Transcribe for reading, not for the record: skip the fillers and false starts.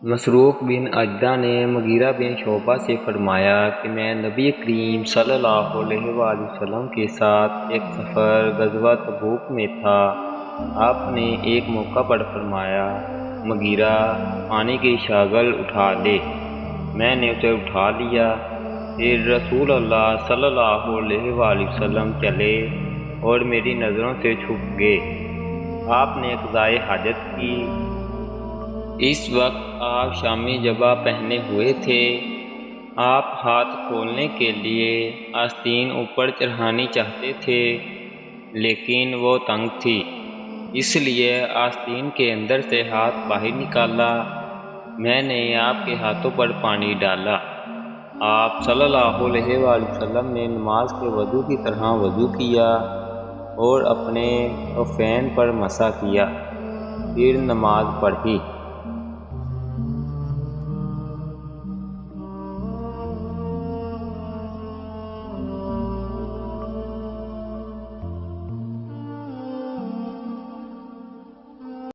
مسروق بن اجدع نے مغیرہ بن شعبہ سے فرمایا کہ میں نبی کریم صلی اللہ علیہ وآلہ وسلم کے ساتھ ایک سفر غزوہ تبوک میں تھا۔ آپ نے ایک موقع پر فرمایا، مغیرہ پانی کی شاگل اٹھا لے۔ میں نے اسے اٹھا لیا۔ پھر رسول اللہ صلی اللہ علیہ وآلہ وسلم چلے اور میری نظروں سے چھپ گئے۔ آپ نے قضائے حاجت کی۔ اس وقت آپ شامی جبہ پہنے ہوئے تھے۔ آپ ہاتھ کھولنے کے لیے آستین اوپر چڑھانی چاہتے تھے، لیکن وہ تنگ تھی، اس لیے آستین کے اندر سے ہاتھ باہر نکالا۔ میں نے آپ کے ہاتھوں پر پانی ڈالا۔ آپ صلی اللہ علیہ وآلہ وسلم نے نماز کے وضو کی طرح وضو کیا اور اپنے خفین پر مسح کیا، پھر نماز پڑھی۔